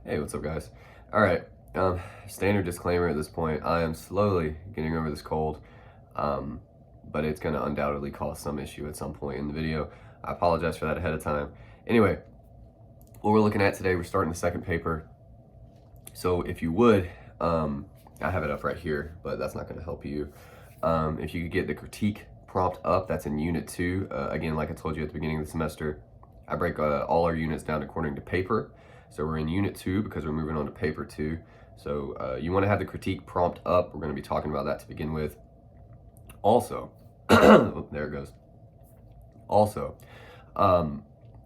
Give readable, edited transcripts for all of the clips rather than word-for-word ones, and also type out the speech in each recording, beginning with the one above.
Hey, what's up, guys? All right, standard disclaimer at this point. I am slowly getting over this cold, um, but it's going to undoubtedly cause some issue at some point in the video. I apologize for that ahead of time. Anyway, what we're looking at today, we're starting the second paper. So if you would, I have it up right here, but that's not going to help you. If you could get the critique prompt up, that's in Unit 2. Again, like I told you at the beginning of the semester, I break all our units down according to paper. So we're in Unit 2 because we're moving on to Paper 2. So you want to have the critique prompt up. We're going to be talking about that to begin with. Also, oh, there it goes. Also,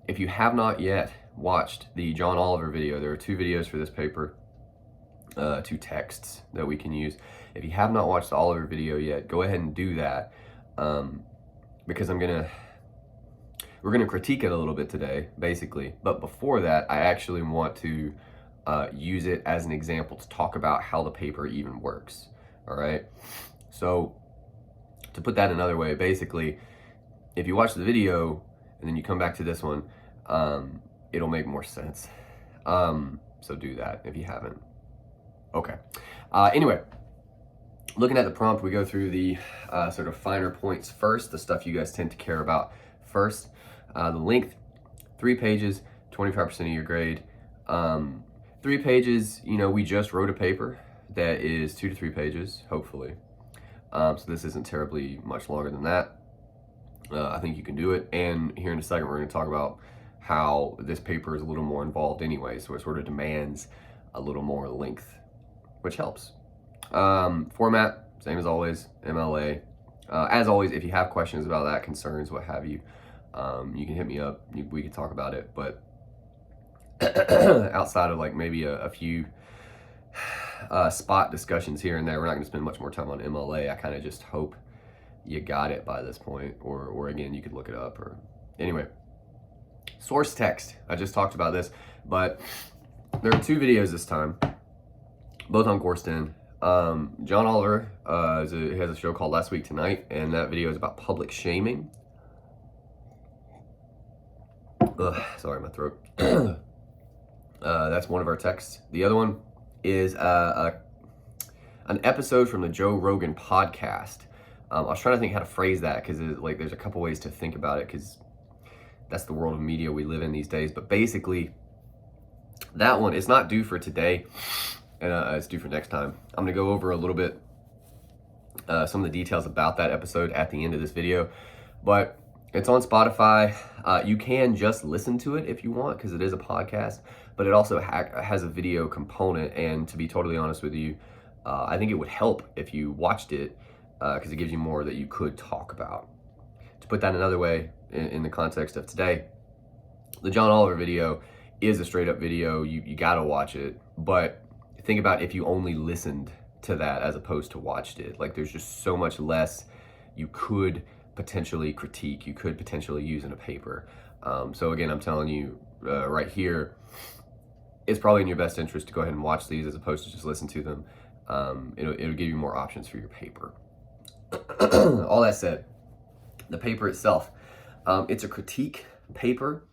if you have not yet watched the John Oliver video, there are 2 videos for this paper, 2 texts that we can use. If you have not watched the Oliver video yet, go ahead and do that, because we're gonna critique it a little bit today, basically. But before that, I actually want to use it as an example to talk about how the paper even works. All right. So to put that another way, basically, if you watch the video and then you come back to this one, it'll make more sense. So do that if you haven't. Okay. Anyway, looking at the prompt, we go through the sort of finer points first, the stuff you guys tend to care about first. The length, 3 pages, 25% of your grade. 3 pages, we just wrote a paper that is 2 to 3 pages, hopefully. So this isn't terribly much longer than that. I think you can do it. And here in a second, we're going to talk about how this paper is a little more involved anyway. So it sort of demands a little more length, which helps. Format, same as always, MLA. As always, if you have questions about that, concerns, what have you, you can hit me up. We can talk about it. But outside of like maybe a few spot discussions here and there, we're not going to spend much more time on MLA. I kind of just hope you got it by this point, or again, you could look it up. Or anyway, source text. I just talked about this, but there are 2 videos this time, both on Courseden. John Oliver he has a show called Last Week Tonight, and that video is about public shaming. Sorry, my throat. That's one of our texts. The other one is an episode from the Joe Rogan podcast. I was trying to think how to phrase that because there's a couple ways to think about it, because that's the world of media we live in these days. But basically, that one, it's not due for today, and it's due for next time. I'm going to go over a little bit some of the details about that episode at the end of this video, but it's on Spotify. You can just listen to it if you want, because it is a podcast, but it also has a video component. And to be totally honest with you, I think it would help if you watched it, because it gives you more that you could talk about. To put that another way, in the context of today, the John Oliver video is a straight up video. You gotta watch it, but think about if you only listened to that as opposed to watched it. Like, there's just so much less you could potentially critique, you could potentially use in a paper. So again, I'm telling you right here, it's probably in your best interest to go ahead and watch these as opposed to just listen to them. It'll give you more options for your paper. All that said, the paper itself, it's a critique paper.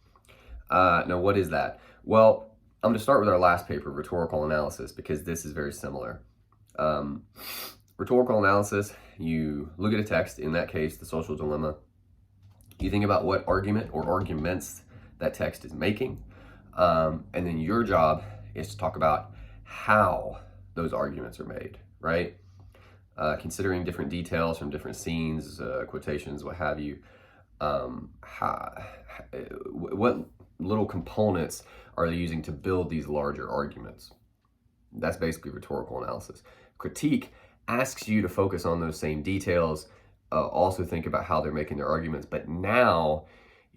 Now, what is that? Well, I'm going to start with our last paper, rhetorical analysis, because this is very similar. Rhetorical analysis, you look at a text, in that case, the social dilemma. You think about what argument or arguments that text is making. And then your job is to talk about how those arguments are made, right? Considering different details from different scenes, quotations, what have you. What little components are they using to build these larger arguments? That's basically rhetorical analysis. Critique asks you to focus on those same details, also think about how they're making their arguments, but now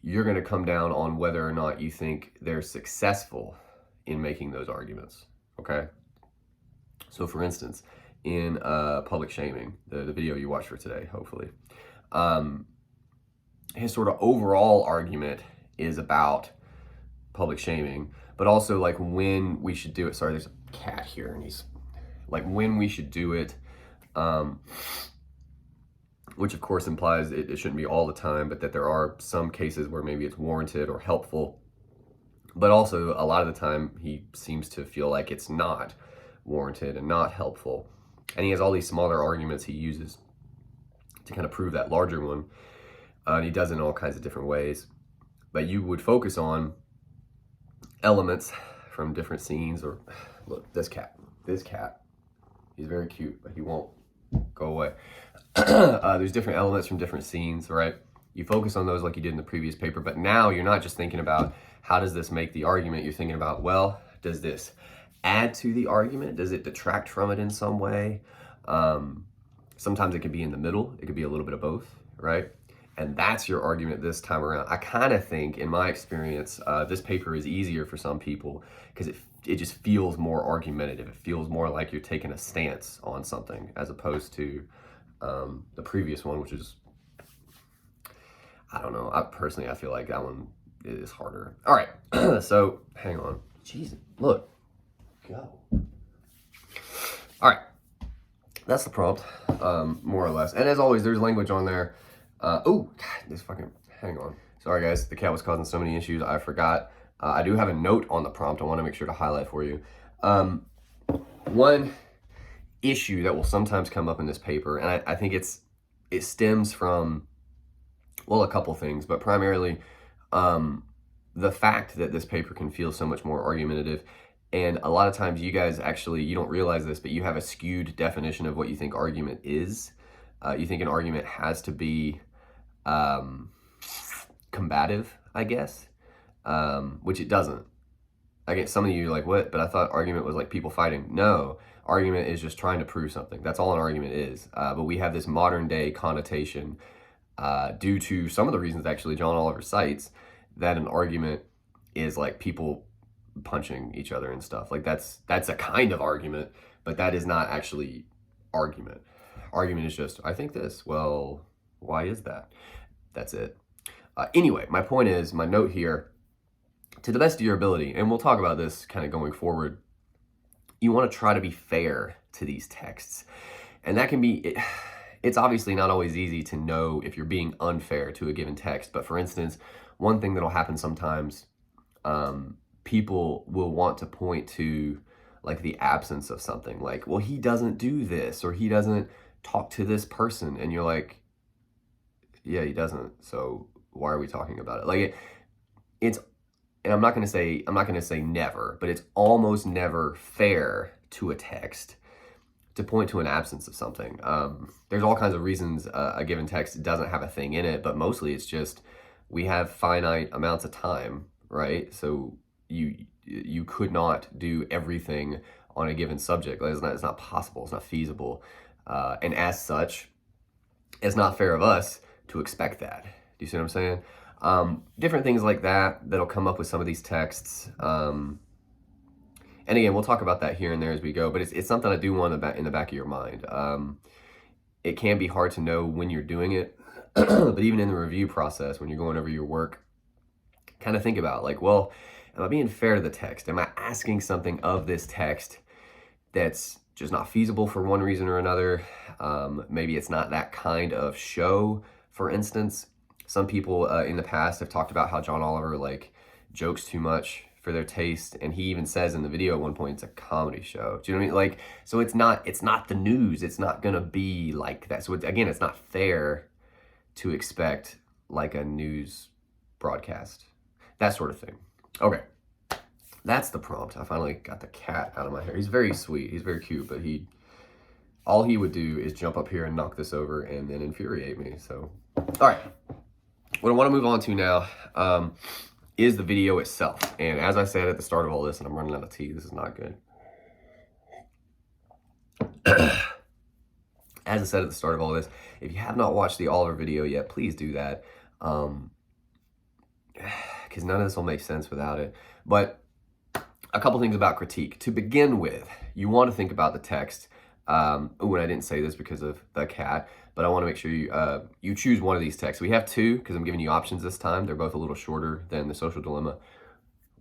you're going to come down on whether or not you think they're successful in making those arguments, okay? So for instance, in public shaming, the video you watched for today, hopefully, his sort of overall argument is about public shaming, but also like when we should do it. Sorry, there's a cat here, and he's like, when we should do it, which of course implies it shouldn't be all the time, but that there are some cases where maybe it's warranted or helpful. But also, a lot of the time, he seems to feel like it's not warranted and not helpful. And he has all these smaller arguments he uses to kind of prove that larger one. And he does it in all kinds of different ways. But you would focus on elements from different scenes. Or look, this cat, he's very cute, but he won't go away. There's different elements from different scenes, right? You focus on those like you did in the previous paper, but now you're not just thinking about how does this make the argument. You're thinking about, well, does this add to the argument? Does it detract from it in some way? Sometimes it can be in the middle. It could be a little bit of both, right? And that's your argument this time around. I kind of think, in my experience, this paper is easier for some people because it just feels more argumentative. It feels more like you're taking a stance on something as opposed to the previous one, which is, I don't know. I feel like that one is harder. All right, so hang on. Jeez, look, go. All right, that's the prompt, more or less. And as always, there's language on there. Oh, this fucking, hang on. Sorry guys, the cat was causing so many issues, I forgot. I do have a note on the prompt I want to make sure to highlight for you. One issue that will sometimes come up in this paper, and I think it stems from, well, a couple things, but primarily the fact that this paper can feel so much more argumentative. And a lot of times you guys actually, you don't realize this, but you have a skewed definition of what you think argument is. You think an argument has to be combative, I guess, which it doesn't. I get some of you like, what? But I thought argument was like people fighting. No, argument is just trying to prove something. That's all an argument is. But we have this modern day connotation due to some of the reasons actually John Oliver cites that an argument is like people punching each other and stuff. Like that's a kind of argument, but that is not actually argument. Argument is just, I think this. Well, why is that? That's it. Anyway, my point is, my note here, to the best of your ability, and we'll talk about this kind of going forward, you want to try to be fair to these texts. And that can be, it's obviously not always easy to know if you're being unfair to a given text. But for instance, one thing that'll happen sometimes, people will want to point to like the absence of something, like, well, he doesn't do this, or he doesn't talk to this person. And you're like, yeah, he doesn't. So why are we talking about it? Like it's, and I'm not going to say never, but it's almost never fair to a text to point to an absence of something. There's all kinds of reasons a given text doesn't have a thing in it, but mostly it's just, we have finite amounts of time, right? So you could not do everything on a given subject. It's not possible. It's not feasible. And as such, it's not fair of us to expect that. Do you see what I'm saying? Different things like that'll come up with some of these texts. And again, we'll talk about that here and there as we go, but it's something I do want in the back of your mind. It can be hard to know when you're doing it, but even in the review process, when you're going over your work, kind of think about like, well, am I being fair to the text? Am I asking something of this text that's just not feasible for one reason or another? Maybe it's not that kind of show, for instance. Some people in the past have talked about how John Oliver like jokes too much for their taste, and he even says in the video at one point it's a comedy show. Do you know what I mean? Like, so it's not the news. It's not gonna be like that. So again, it's not fair to expect like a news broadcast, that sort of thing. Okay, that's the prompt. I finally got the cat out of my hair. He's very sweet. He's very cute, but all he would do is jump up here and knock this over and then infuriate me. So, all right. What I want to move on to now is the video itself. And as I said at the start of all this, and I'm running out of tea, this is not good. As I said at the start of all this, if you have not watched the Oliver video yet, please do that. Because none of this will make sense without it. But a couple things about critique. To begin with, you want to think about the text. Oh, and I didn't say this because of the cat, but I want to make sure you choose one of these texts. We have two because I'm giving you options this time. They're both a little shorter than The Social Dilemma.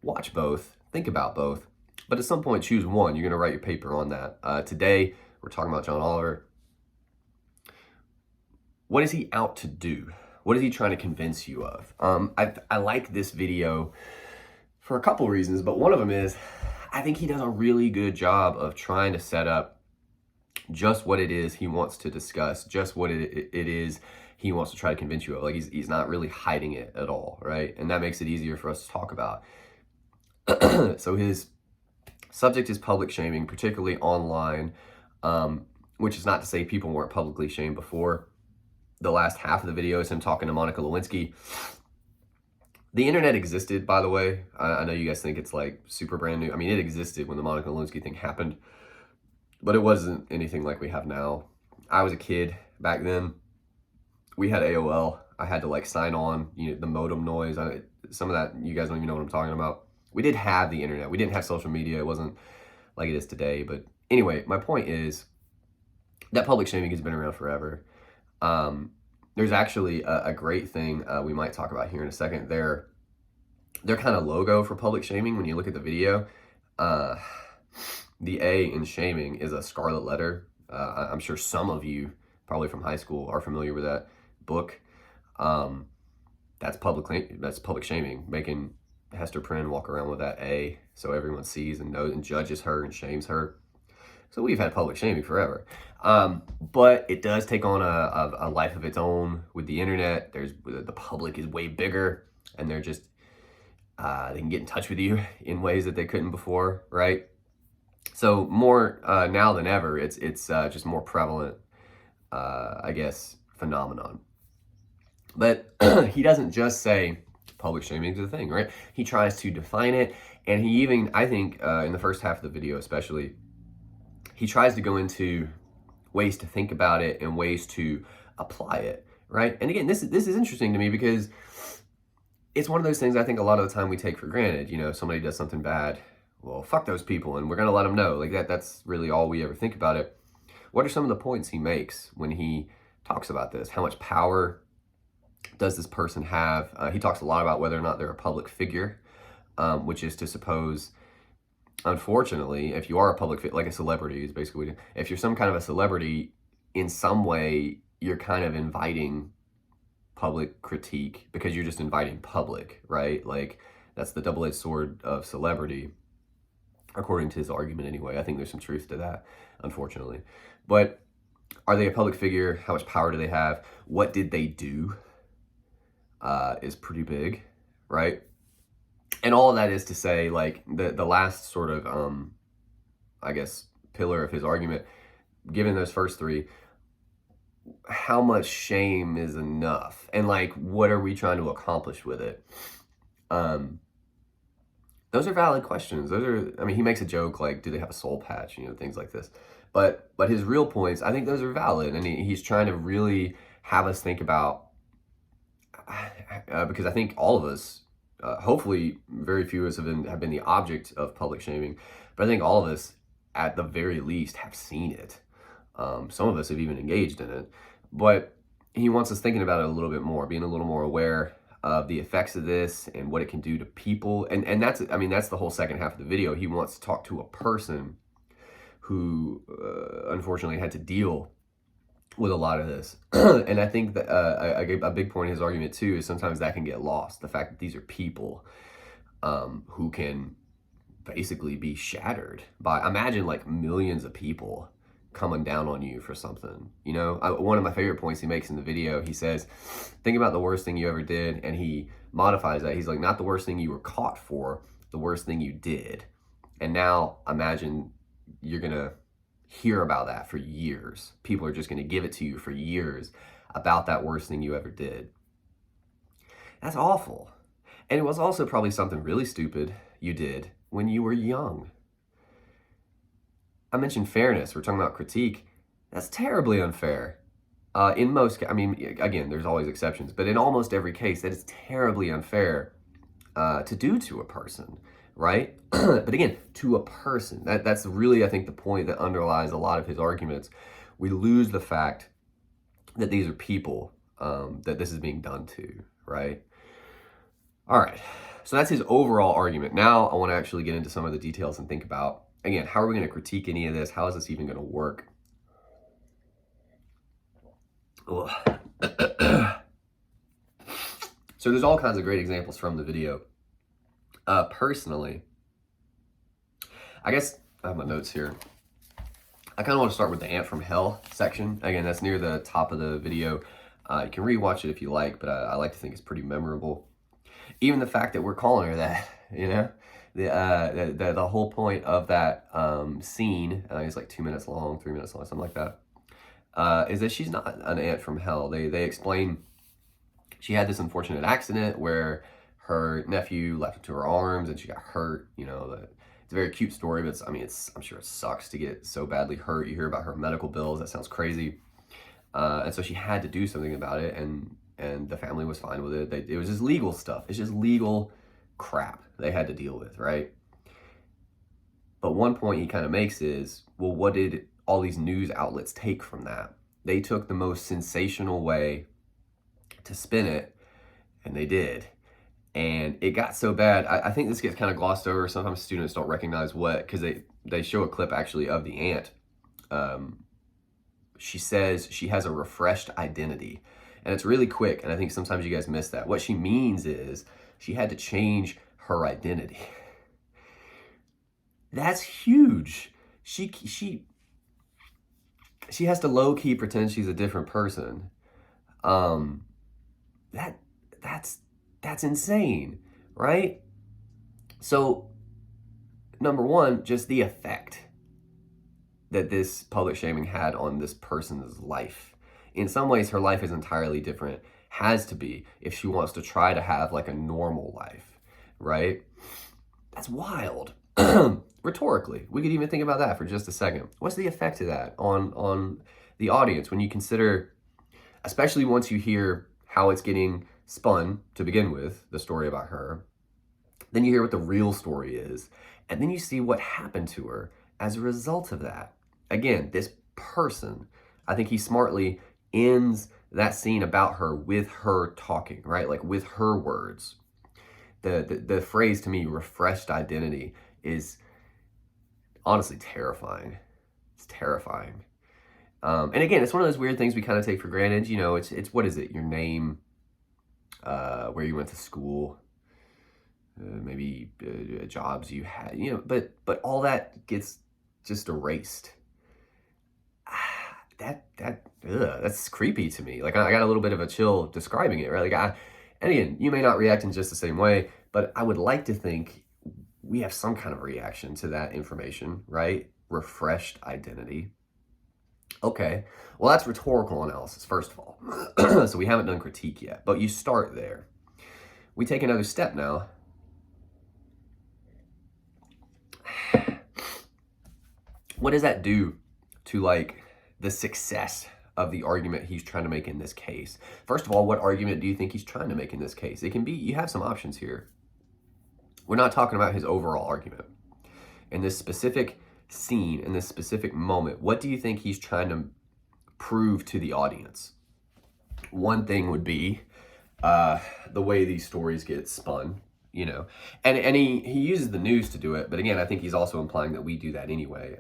Watch both. Think about both. But at some point, choose one. You're going to write your paper on that. Today, we're talking about John Oliver. What is he out to do? What is he trying to convince you of? I like this video for a couple reasons, but one of them is I think he does a really good job of trying to set up just what it is he wants to discuss, just what it is he wants to try to convince you of. Like he's not really hiding it at all, right? And that makes it easier for us to talk about. So his subject is public shaming, particularly online, which is not to say people weren't publicly shamed before. The last half of the video is him talking to Monica Lewinsky. The internet existed, by the way. I know you guys think it's like super brand new. I mean, it existed when the Monica Lewinsky thing happened, but it wasn't anything like we have now. I was a kid back then. We had AOL. I had to like sign on, the modem noise. Some of that, you guys don't even know what I'm talking about. We did have the internet. We didn't have social media. It wasn't like it is today. But anyway, my point is that public shaming has been around forever. There's actually a great thing we might talk about here in a second. Their kind of logo for public shaming, when you look at the video, the A in shaming is a scarlet letter. I'm sure some of you, probably from high school, are familiar with that book. That's public shaming, making Hester Prynne walk around with that A so everyone sees and knows and judges her and shames her. So we've had public shaming forever. But it does take on a life of its own with the internet. The public is way bigger, and they're just, they can get in touch with you in ways that they couldn't before, right? So more now than ever, it's just more prevalent, I guess, phenomenon. But he doesn't just say public shaming is a thing, right? He tries to define it, and he even, I think, in the first half of the video especially, he tries to go into ways to think about it and ways to apply it, right? And again, this is interesting to me because it's one of those things I think a lot of the time we take for granted. Somebody does something bad, well, fuck those people, and we're gonna let them know. Like that's really all we ever think about it. What are some of the points he makes when he talks about this? How much power does this person have? He talks a lot about whether or not they're a public figure, which is to suppose, unfortunately, if you are a public figure, like a celebrity is basically, if you're some kind of a celebrity, in some way, you're kind of inviting public critique because you're just inviting public, right? Like that's the double-edged sword of celebrity, according to his argument anyway. I think there's some truth to that, unfortunately. But are they a public figure? How much power do they have? What did they do? Is pretty big, right? And all of that is to say, like, the last sort of, I guess, pillar of his argument, given those first three, how much shame is enough? And, like, what are we trying to accomplish with it? Those are valid questions. He makes a joke, like, do they have a soul patch? Things like this. But his real points, I think those are valid. And he's trying to really have us think about, because I think all of us, hopefully very few of us have been the object of public shaming, but I think all of us at the very least have seen it. Some of us have even engaged in it, but he wants us thinking about it a little bit more, being a little more aware of the effects of this and what it can do to people. And that's the whole second half of the video. He wants to talk to a person who unfortunately had to deal with a lot of this. And I think that a big point in his argument too is sometimes that can get lost. The fact that these are people who can basically be shattered by, imagine like millions of people coming down on you for something. One of my favorite points he makes in the video, he says, think about the worst thing you ever did. And he modifies that. He's like, not the worst thing you were caught for, the worst thing you did. And now imagine you're gonna hear about that for years. People are just going to give it to you for years about that worst thing you ever did. That's awful. And it was also probably something really stupid you did when you were young. I mentioned fairness. We're talking about critique. That's terribly unfair. In most, again, there's always exceptions, but in almost every case, that is terribly unfair to do to a person. Right? But again, to a person, that's really, I think, the point that underlies a lot of his arguments. We lose the fact that these are people that this is being done to, right? All right, so that's his overall argument. Now I want to actually get into some of the details and think about, again, how are we going to critique any of this? How is this even going to work? So there's all kinds of great examples from the video. Personally, I guess I have my notes here. I kind of want to start with the Aunt from Hell section. Again, that's near the top of the video. You can rewatch it if you like, but I like to think it's pretty memorable. Even the fact that we're calling her that, you know, the whole point of that scene, it's like 2 minutes long, 3 minutes long, something like that, is that she's not an aunt from hell. They explain she had this unfortunate accident where her nephew leapt into her arms and she got hurt. You know, it's a very cute story, but I'm sure it sucks to get so badly hurt. You hear about her medical bills. That sounds crazy. And so she had to do something about it, and the family was fine with it. It was just legal stuff. It's just legal crap they had to deal with, right? But one point he kind of makes is, well, what did all these news outlets take from that? They took the most sensational way to spin it, and they did. And it got so bad, I think this gets kind of glossed over. Sometimes students don't recognize what, because they show a clip actually of the aunt. She says she has a refreshed identity. And it's really quick, and I think sometimes you guys miss that. What she means is she had to change her identity. That's huge. She has to low-key pretend she's a different person. That's insane, right? So, number one, just the effect that this public shaming had on this person's life. In some ways, her life is entirely different, has to be, if she wants to try to have like a normal life, right? That's wild. Rhetorically, we could even think about that for just a second. What's the effect of that on the audience when you consider, especially once you hear how it's getting spun to begin with, the story about her, then you hear what the real story is, and then you see what happened to her as a result of that. Again, this person, I think he smartly ends that scene about her with her talking, right? Like with her words. The phrase to me, refreshed identity, is honestly terrifying. It's terrifying. And again, it's one of those weird things we kind of take for granted. You know, it's what is it? Your name, where you went to school, maybe jobs you had, you know, but all that gets just erased. That's creepy to me. Like I got a little bit of a chill describing it, right? Like and again, you may not react in just the same way, but I would like to think we have some kind of reaction to that information, right? Refreshed identity. Okay, well, that's rhetorical analysis, first of all. So we haven't done critique yet, but you start there. We take another step now. What does that do to like the success of the argument he's trying to make in this case? First of all, what argument do you think he's trying to make in this case? It can be, you have some options here. We're not talking about his overall argument. In this specific scene, in this specific moment, what do you think he's trying to prove to the audience? One thing would be the way these stories get spun, you know, and he uses the news to do it, but again, I think he's also implying that we do that anyway.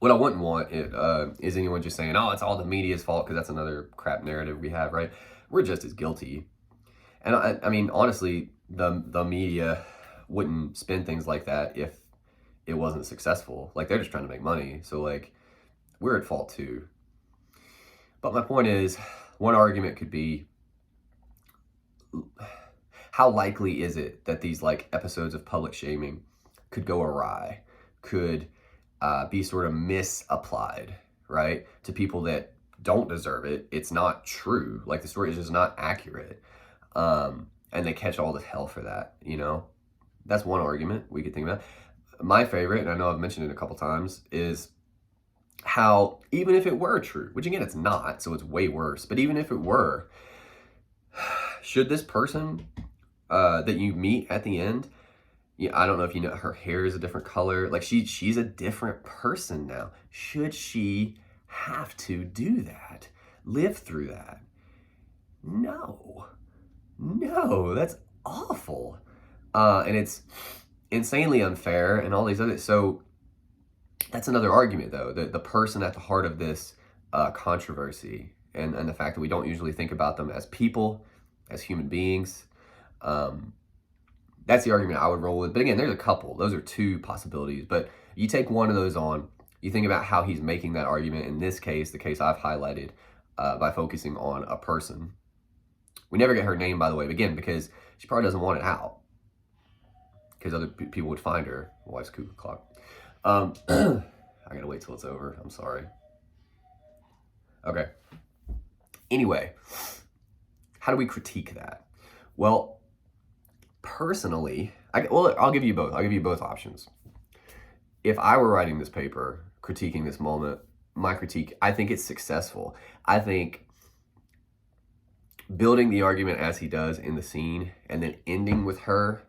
What I wouldn't want is anyone just saying, oh, it's all the media's fault, because that's another crap narrative we have, right? We're just as guilty. And I mean, honestly, the media wouldn't spin things like that if it wasn't successful. Like, they're just trying to make money. So, like, we're at fault too. But my point is, one argument could be, how likely is it that these, like, episodes of public shaming could go awry, could be sort of misapplied, right? To people that don't deserve it. It's not true. Like, the story is just not accurate. And they catch all this hell for that, you know? That's one argument we could think about. My favorite, and I know I've mentioned it a couple times, is how even if it were true, which again, it's not, so it's way worse, but even if it were, should this person that you meet at the end, I don't know if you know, her hair is a different color, like she's a different person now. Should she have to do that? Live through that? No, that's awful. And it's insanely unfair and all these other, so that's another argument though, the person at the heart of this controversy and the fact that we don't usually think about them as people, as human beings, That's the argument I would roll with. But again, there's a couple. Those are two possibilities. But you take one of those on, you think about how he's making that argument. In this case, the case I've highlighted, by focusing on a person. We never get her name, by the way, again, because she probably doesn't want it out. Because other people would find her. My wife's cuckoo clock. I gotta wait till it's over. I'm sorry. Okay. Anyway, how do we critique that? Well, personally, I'll give you both. I'll give you both options. If I were writing this paper, critiquing this moment, my critique, I think it's successful. I think building the argument as he does in the scene and then ending with her,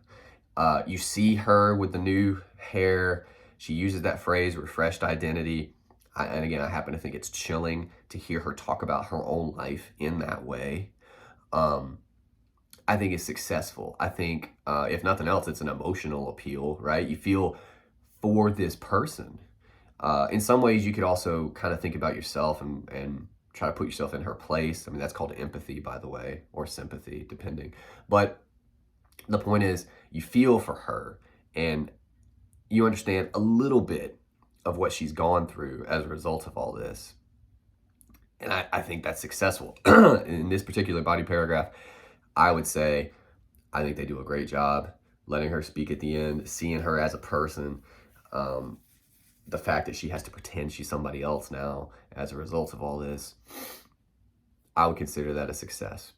you see her with the new hair. She uses that phrase, refreshed identity. And again, I happen to think it's chilling to hear her talk about her own life in that way. I think it's successful. I think, if nothing else, it's an emotional appeal, right? You feel for this person. In some ways, you could also kind of think about yourself and try to put yourself in her place. I mean, that's called empathy, by the way, or sympathy, depending. But the point is, you feel for her and you understand a little bit of what she's gone through as a result of all this. And I think that's successful. In this particular body paragraph, I would say, I think they do a great job letting her speak at the end, seeing her as a person. The fact that she has to pretend she's somebody else now as a result of all this, I would consider that a success.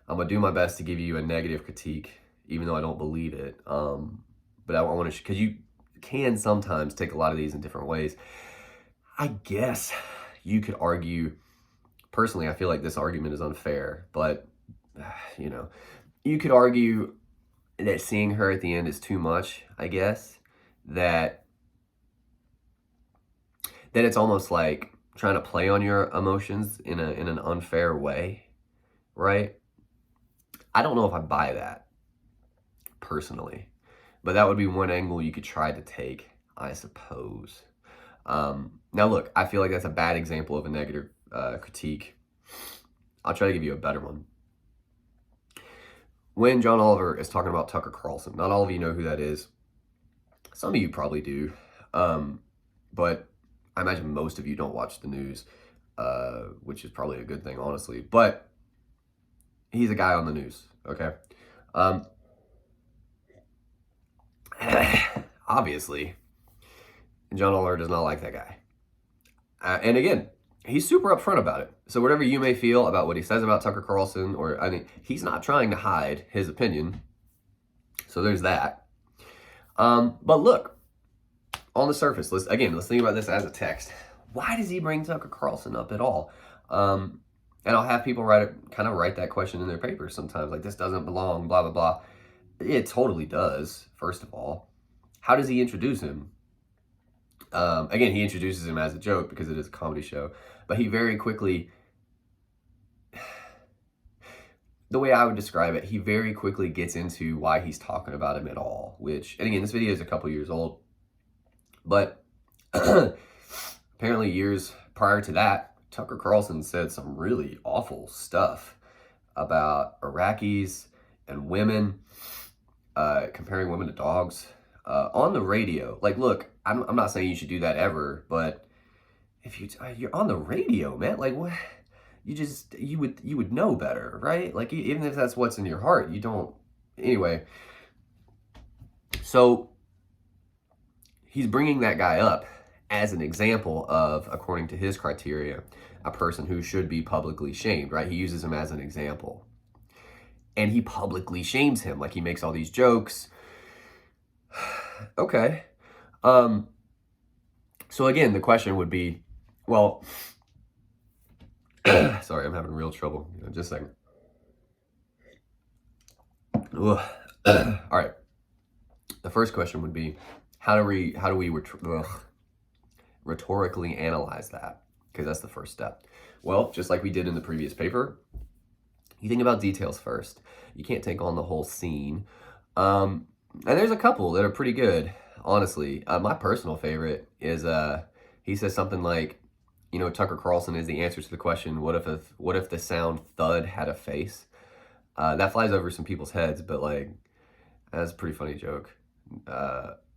I'm going to do my best to give you a negative critique, even though I don't believe it. But I want to, because you can sometimes take a lot of these in different ways. I guess you could argue, personally, I feel like this argument is unfair, but, you know, you could argue that seeing her at the end is too much, I guess, that it's almost like trying to play on your emotions in an unfair way, right? I don't know if I buy that, personally. But that would be one angle you could try to take, I suppose. Now look, I feel like that's a bad example of a negative critique. I'll try to give you a better one. When John Oliver is talking about Tucker Carlson, not all of you know who that is. Some of you probably do. But I imagine most of you don't watch the news, which is probably a good thing, honestly. But he's a guy on the news, okay? Obviously, John Oliver does not like that guy. And again, he's super upfront about it. So whatever you may feel about what he says about Tucker Carlson, or I mean, he's not trying to hide his opinion. So there's that. But look, on the surface, let's think about this as a text. Why does he bring Tucker Carlson up at all? And I'll have people kind of write that question in their papers sometimes, like, this doesn't belong, blah, blah, blah. It totally does, first of all. How does he introduce him? Again, he introduces him as a joke because it is a comedy show. But he very quickly, the way I would describe it, he very quickly gets into why he's talking about him at all. Which, and again, this video is a couple years old. But apparently years prior to that, Tucker Carlson said some really awful stuff about Iraqis and women, comparing women to dogs, on the radio. Like, look, I'm not saying you should do that ever, but if you're on the radio, man, like, what? You would know better, right? Like, even if that's what's in your heart, you don't. Anyway, so he's bringing that guy up as an example of, according to his criteria, a person who should be publicly shamed, right? He uses him as an example. And he publicly shames him. Like, he makes all these jokes. Okay. So again, the question would be, well, sorry, I'm having real trouble. Just a second. All right. The first question would be, how do we rhetorically analyze that? Because that's the first step. Well, just like we did in the previous paper, you think about details first. You can't take on the whole scene. And there's a couple that are pretty good, honestly. My personal favorite is, he says something like, Tucker Carlson is the answer to the question, what if the sound thud had a face? That flies over some people's heads, but like, that's a pretty funny joke,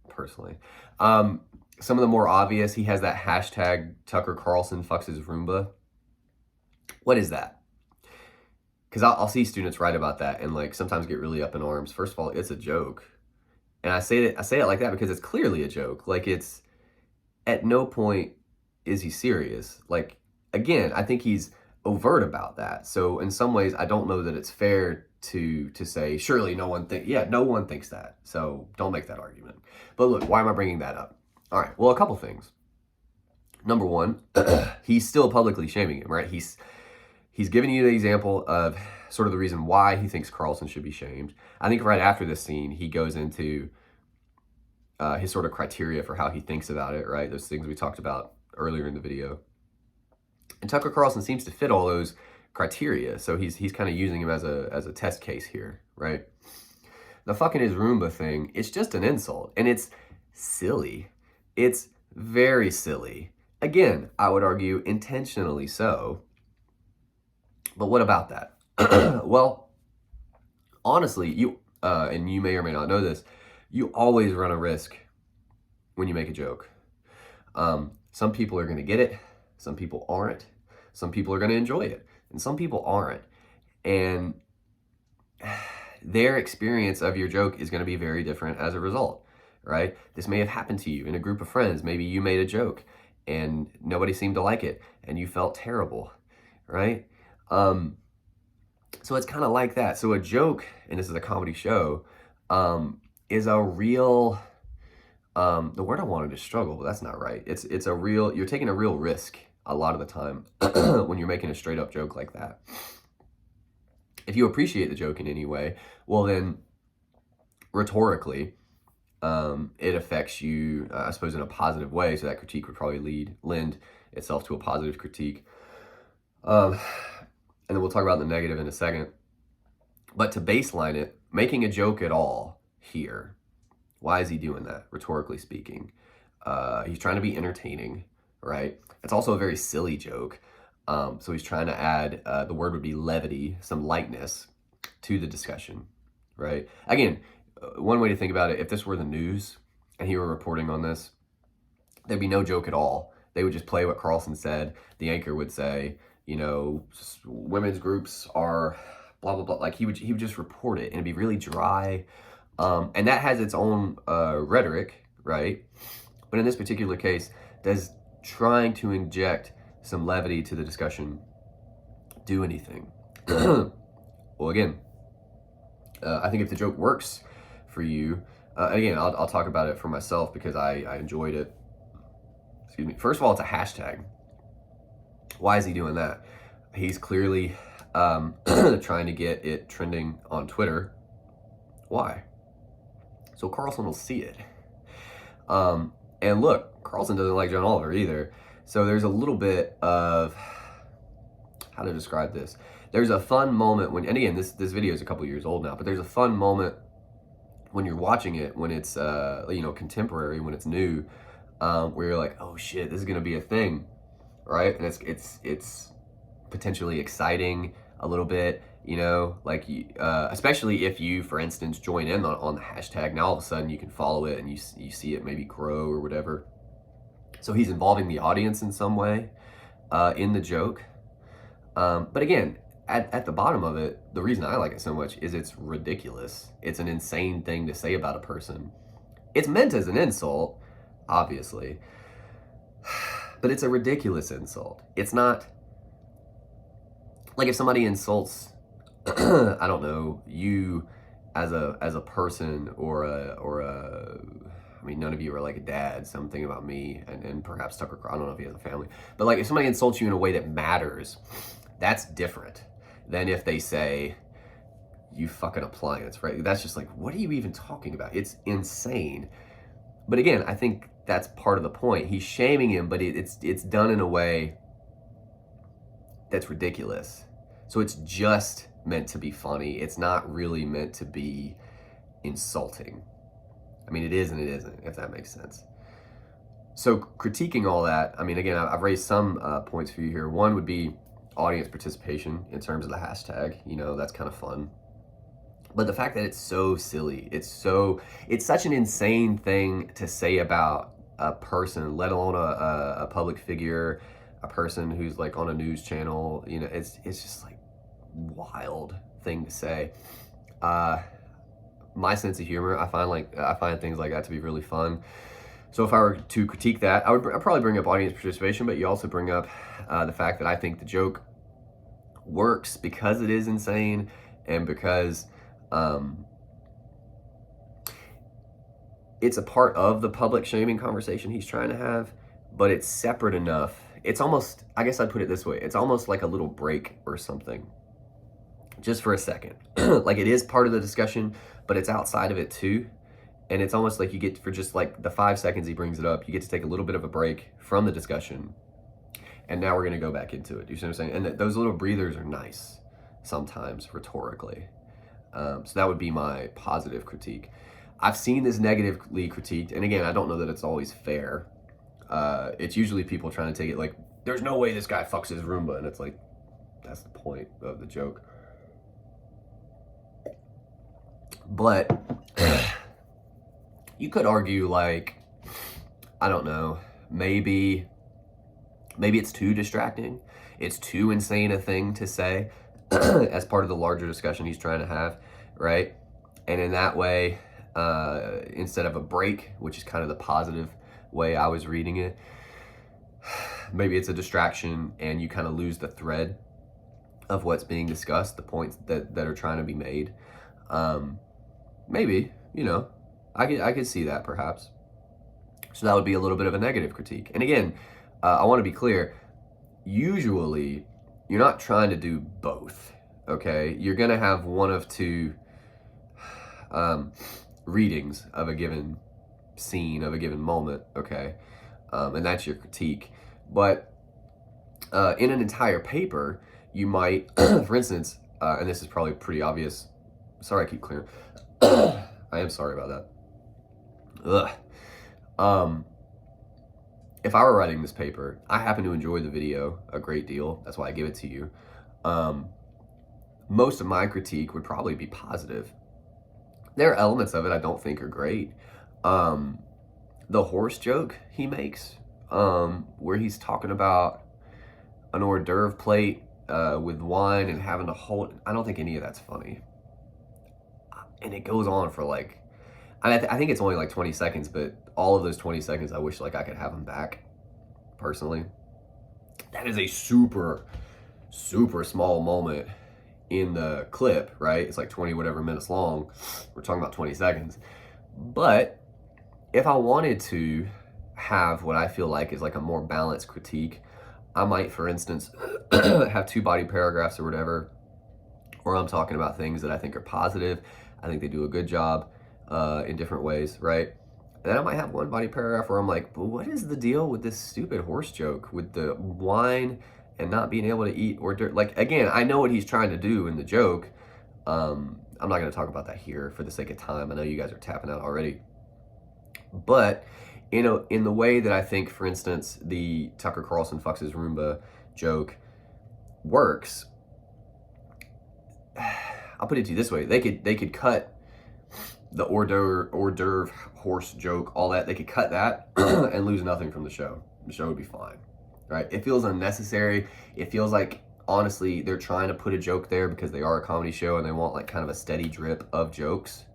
personally. Some of the more obvious, he has that hashtag Tucker Carlson fucks his Roomba. What is that? Because I'll see students write about that and like sometimes get really up in arms. First of all, it's a joke. And I say it like that because it's clearly a joke. Like, it's, at no point is he serious. Like, again, I think he's overt about that. So in some ways, I don't know that it's fair to say, surely no one thinks that. So don't make that argument. But look, why am I bringing that up? All right, well, a couple things. Number one, he's still publicly shaming him, right? He's giving you the example of sort of the reason why he thinks Carlson should be shamed. I think right after this scene, he goes into his sort of criteria for how he thinks about it, right? Those things we talked about earlier in the video. And Tucker Carlson seems to fit all those criteria, so he's kind of using him as a test case here, right? The fucking his Roomba thing, it's just an insult, and it's silly. It's very silly. Again, I would argue intentionally so. But what about that? Well, honestly, you and you may or may not know this, you always run a risk when you make a joke. Some people are going to get it. Some people aren't. Some people are going to enjoy it. And some people aren't. And their experience of your joke is going to be very different as a result, right? This may have happened to you in a group of friends. Maybe you made a joke and nobody seemed to like it and you felt terrible, right? So it's kind of like that. So a joke, and this is a comedy show, is a real, the word I wanted to struggle, but that's not right. It's a real, you're taking a real risk a lot of the time when you're making a straight up joke like that. If you appreciate the joke in any way, well then, rhetorically, it affects you, I suppose, in a positive way. So that critique would probably lend itself to a positive critique. And then we'll talk about the negative in a second. But to baseline it, making a joke at all here, why is he doing that, rhetorically speaking? He's trying to be entertaining, right? It's also a very silly joke. So he's trying to add, the word would be levity, some lightness to the discussion, right? Again, one way to think about it, if this were the news and he were reporting on this, there'd be no joke at all. They would just play what Carlson said. The anchor would say, you know, women's groups are blah, blah, blah. Like he would just report it and it'd be really dry. And that has its own rhetoric, right? But in this particular case, does trying to inject some levity to the discussion do anything? Well, again, I think if the joke works for you, again, I'll talk about it for myself because I enjoyed it. Excuse me. First of all, it's a hashtag. Why is he doing that? He's clearly trying to get it trending on Twitter. Why? So Carlson will see it. And look, Carlson doesn't like John Oliver either. So there's a little bit of, how to describe this? There's a fun moment when, and again, this video is a couple years old now, but there's a fun moment when you're watching it, when it's, you know, contemporary, when it's new, where you're like, oh shit, this is going to be a thing. Right? And it's potentially exciting a little bit, you know, like, especially if you, for instance, join in on the hashtag. Now all of a sudden you can follow it and you see it maybe grow or whatever. So he's involving the audience in some way in the joke. But again, at the bottom of it, the reason I like it so much is it's ridiculous. It's an insane thing to say about a person. It's meant as an insult, obviously. But it's a ridiculous insult. It's not like if somebody insults, I don't know, you as a person or I mean, none of you are like a dad, so I'm thinking about me and perhaps Tucker, I don't know if he has a family, but like if somebody insults you in a way that matters, that's different than if they say, you fucking appliance, right? That's just like, what are you even talking about? It's insane. But again, I think that's part of the point. He's shaming him, but it's done in a way that's ridiculous. So it's just meant to be funny. It's not really meant to be insulting. I mean, it is and it isn't, if that makes sense. So critiquing all that, I mean, again, I've raised some points for you here. One would be audience participation in terms of the hashtag. You know, that's kind of fun. But the fact that it's so silly, it's such an insane thing to say about a person, let alone a public figure, a person who's like on a news channel. You know, it's just like wild thing to say. My sense of humor, I find things like that to be really fun. So if I were to critique that, I'd probably bring up audience participation, but you also bring up the fact that I think the joke works because it is insane and because it's a part of the public shaming conversation he's trying to have, but it's separate enough. It's almost, I guess I'd put it this way, it's almost like a little break or something, just for a second. Like it is part of the discussion, but it's outside of it too. And it's almost like you get, for just like the 5 seconds he brings it up, you get to take a little bit of a break from the discussion. And now we're going to go back into it. You see what I'm saying? And those little breathers are nice sometimes rhetorically. So that would be my positive critique. I've seen this negatively critiqued. And again, I don't know that it's always fair. It's usually people trying to take it like, there's no way this guy fucks his Roomba. And it's like, that's the point of the joke. But you could argue like, I don't know, maybe it's too distracting. It's too insane a thing to say as part of the larger discussion he's trying to have, right? And in that way, instead of a break, which is kind of the positive way I was reading it, maybe it's a distraction and you kind of lose the thread of what's being discussed, the points that are trying to be made. Maybe, you know, I could see that perhaps. So that would be a little bit of a negative critique. And again, I want to be clear, usually you're not trying to do both, okay? You're going to have one of two readings of a given scene, of a given moment, okay? And that's your critique. But in an entire paper, you might, for instance, and this is probably pretty obvious. Sorry, I keep clearing. I am sorry about that. Ugh. If I were writing this paper, I happen to enjoy the video a great deal. That's why I give it to you. Most of my critique would probably be positive. There are elements of it I don't think are great. The horse joke he makes, where he's talking about an hors d'oeuvre plate with wine and having to hold, I don't think any of that's funny. And it goes on for like, I think it's only like 20 seconds, but all of those 20 seconds, I wish like I could have them back, personally. That is a super, super small moment in the clip, right? It's like 20 whatever minutes long. We're talking about 20 seconds. But if I wanted to have what I feel like is like a more balanced critique, I might, for instance, have 2 body paragraphs or whatever, where I'm talking about things that I think are positive. I think they do a good job in different ways, right? And then I might have 1 body paragraph where I'm like, but what is the deal with this stupid horse joke with the wine and not being able to eat hors d'oeuvre? Like, again, I know what he's trying to do in the joke. I'm not going to talk about that here for the sake of time. I know you guys are tapping out already. But, you know, in the way that I think, for instance, the Tucker Carlson fucks his Roomba joke works, I'll put it to you this way. They could cut the hors d'oeuvre horse joke, all that. They could cut that and lose nothing from the show. The show would be fine, right? It feels unnecessary. It feels like, honestly, they're trying to put a joke there because they are a comedy show and they want like kind of a steady drip of jokes.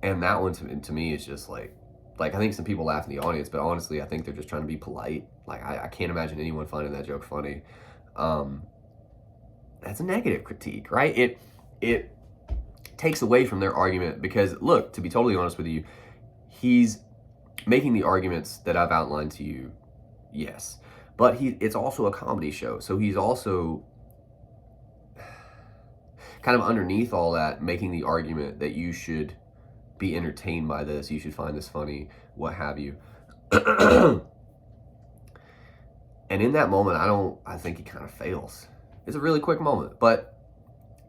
And that one to me is just like I think some people laugh in the audience, but honestly, I think they're just trying to be polite. Like I can't imagine anyone finding that joke funny. That's a negative critique, right? It takes away from their argument because, look, to be totally honest with you, he's making the arguments that I've outlined to you, yes. But it's also a comedy show, so he's also kind of underneath all that making the argument that you should be entertained by this, you should find this funny, what have you. And in that moment, I think he kind of fails. It's a really quick moment, but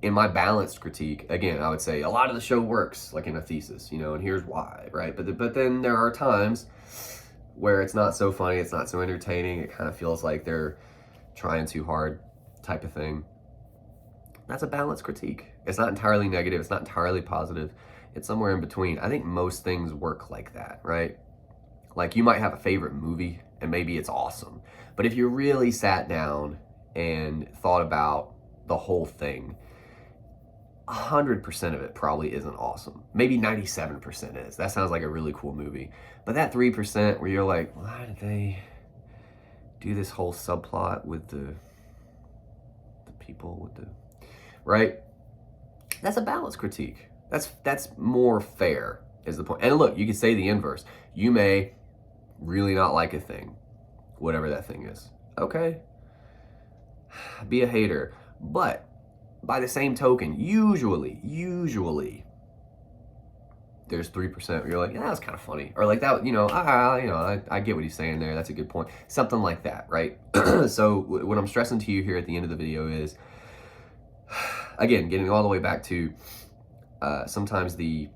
in my balanced critique, again, I would say a lot of the show works like in a thesis, you know, and here's why, right? But then there are times where it's not so funny, it's not so entertaining, it kind of feels like they're trying too hard type of thing. That's a balanced critique. It's not entirely negative. It's not entirely positive. It's somewhere in between. I think most things work like that, right? Like you might have a favorite movie and maybe it's awesome. But if you really sat down and thought about the whole thing, 100% of it probably isn't awesome. Maybe 97% is. That sounds like a really cool movie. But that 3% where you're like, why did they do this whole subplot with the people with the, right? That's a balanced critique. That's more fair is the point. And look, you can say the inverse. You may really not like a thing, whatever that thing is. Okay. Be a hater. But by the same token, usually, there's 3% where you're like, yeah, that's kind of funny. Or like that, I get what he's saying there. That's a good point. Something like that, right? So what I'm stressing to you here at the end of the video is, again, getting all the way back to sometimes the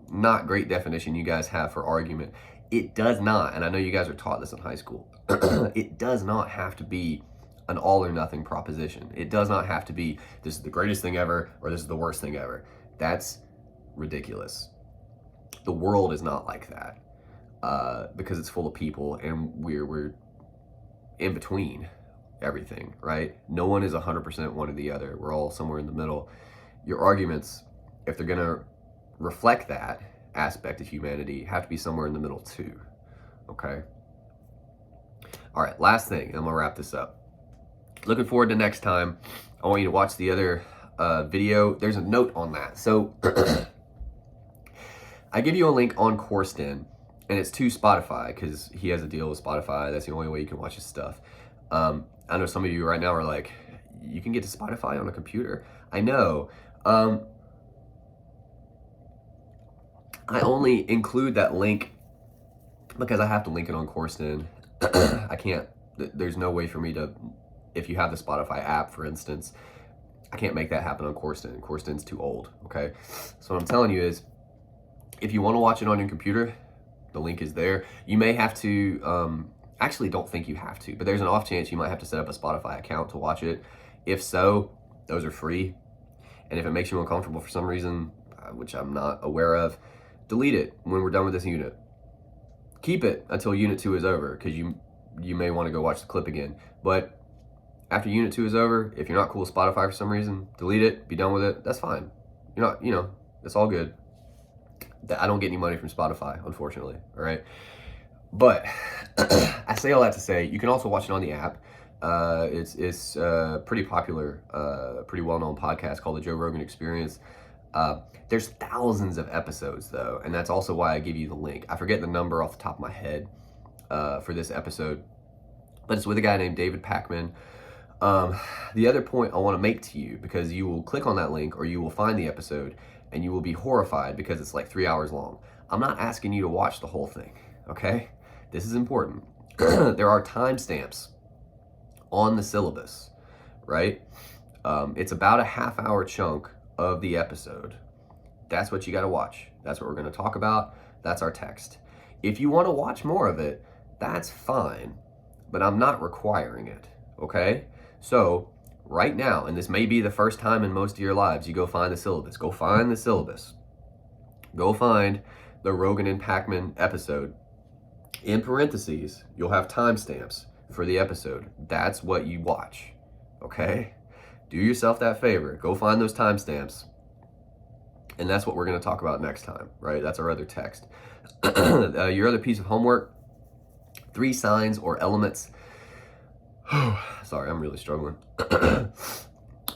not great definition you guys have for argument. It does not, and I know you guys are taught this in high school, it does not have to be an all or nothing proposition. It does not have to be, this is the greatest thing ever, or this is the worst thing ever. That's ridiculous. The world is not like that because it's full of people and we're in between everything, right? No one is 100% one or the other. We're all somewhere in the middle. Your arguments, if they're gonna reflect that aspect of humanity, have to be somewhere in the middle too, okay? All right, last thing, and I'm gonna wrap this up. Looking forward to next time. I want you to watch the other video. There's a note on that. So I give you a link on Coursden, and it's to Spotify because he has a deal with Spotify. That's the only way you can watch his stuff. I know some of you right now are like, you can get to Spotify on a computer. I know. I only include that link because I have to link it on Coursden. I can't, there's no way for me to, if you have the Spotify app, for instance, I can't make that happen on Coursden. Coursden's too old, okay? So what I'm telling you is, if you want to watch it on your computer, the link is there. You may have to, actually don't think you have to, but there's an off chance you might have to set up a Spotify account to watch it. If so, those are free. And if it makes you uncomfortable for some reason, which I'm not aware of, delete it when we're done with this unit. Keep it until unit 2 is over, because you may want to go watch the clip again. But after unit 2 is over, if you're not cool with Spotify for some reason, delete it, be done with it. That's fine. You're not, it's all good. I don't get any money from Spotify, unfortunately, all right? But I say all that to say, you can also watch it on the app. It's a pretty popular, pretty well-known podcast called The Joe Rogan Experience. There's thousands of episodes, though, and that's also why I give you the link. I forget the number off the top of my head for this episode, but it's with a guy named David Pakman. The other point I want to make to you, because you will click on that link or you will find the episode and you will be horrified because it's like 3 hours long. I'm not asking you to watch the whole thing, okay? This is important. There are timestamps on the syllabus, right? It's about a half-hour chunk of the episode. That's what you got to watch. That's what we're going to talk about. That's our text. If you want to watch more of it, that's fine, but I'm not requiring it, okay? So right now, and this may be the first time in most of your lives, you go find the syllabus. Go find the syllabus. Go find the Rogan and Pakman episode. In parentheses, you'll have timestamps for the episode. That's what you watch, okay? Do yourself that favor. Go find those timestamps. And that's what we're going to talk about next time, right? That's our other text. Your other piece of homework, 3 signs or elements. Sorry, I'm really struggling.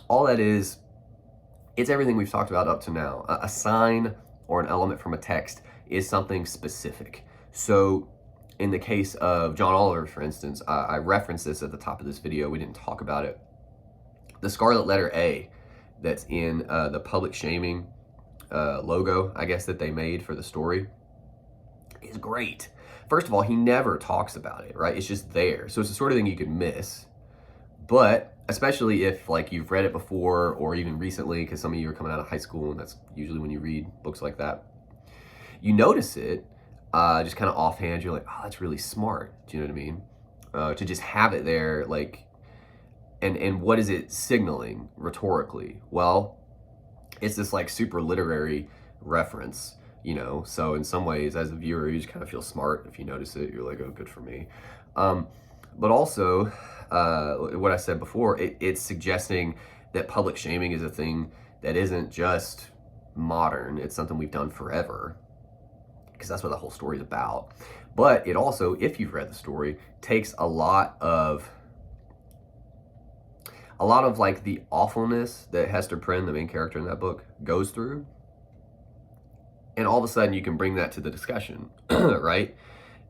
All that is, it's everything we've talked about up to now. A sign or an element from a text is something specific. So in the case of John Oliver, for instance, I referenced this at the top of this video. We didn't talk about it. The scarlet letter A that's in the public shaming logo, I guess, that they made for the story is great. First of all, he never talks about it, right? It's just there. So it's the sort of thing you could miss. But especially if like you've read it before or even recently, because some of you are coming out of high school and that's usually when you read books like that, you notice it just kind of offhand. You're like, oh, that's really smart. Do you know what I mean? To just have it there, like, And what is it signaling rhetorically? Well, it's this like super literary reference, you know. So in some ways, as a viewer, you just kind of feel smart if you notice it. You're like, oh, good for me. But also, what I said before, it's suggesting that public shaming is a thing that isn't just modern. It's something we've done forever, because that's what the whole story is about. But it also, if you've read the story, takes a lot of like the awfulness that Hester Prynne, the main character in that book, goes through, and all of a sudden you can bring that to the discussion, right?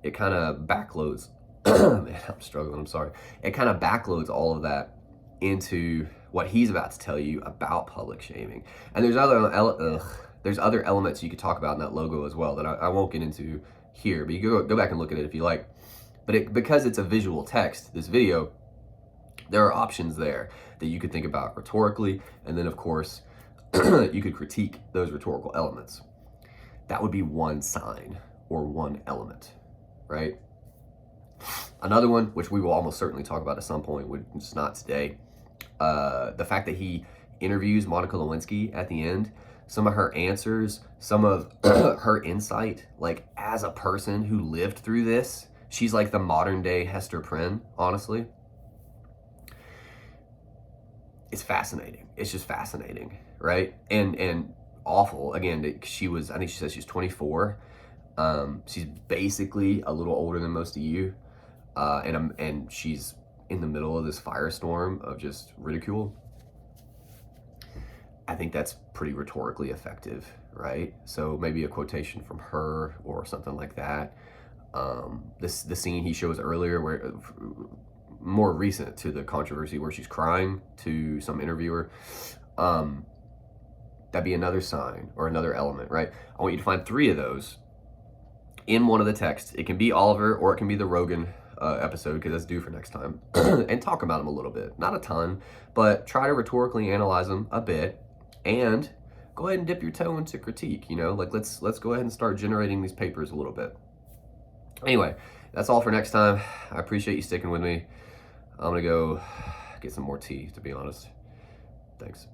It kind of backloads. Man, I'm struggling. I'm sorry. It kind of backloads all of that into what he's about to tell you about public shaming. And there's other elements you could talk about in that logo as well that I won't get into here, but you can go back and look at it if you like. But because it's a visual text, this video, there are options there that you could think about rhetorically, and then of course you could critique those rhetorical elements. That would be one sign or one element, right? Another one, which we will almost certainly talk about at some point, which is not today, the fact that he interviews Monica Lewinsky at the end, some of her answers, some of her insight, like as a person who lived through this, she's like the modern day Hester Prynne, honestly. It's fascinating. It's just fascinating, right? And awful. Again, I think she says she's 24. She's basically a little older than most of you. And she's in the middle of this firestorm of just ridicule. I think that's pretty rhetorically effective, right? So maybe a quotation from her or something like that. The scene he shows earlier, where more recent to the controversy, where she's crying to some interviewer, that'd be another sign or another element, right? I want you to find 3 of those in one of the texts. It can be Oliver or it can be the Rogan episode, because that's due for next time, and talk about them a little bit. Not a ton, but try to rhetorically analyze them a bit, and go ahead and dip your toe into critique, you know, like let's go ahead and start generating these papers a little bit. Anyway, that's all for next time. I appreciate you sticking with me. I'm gonna go get some more tea, to be honest. Thanks.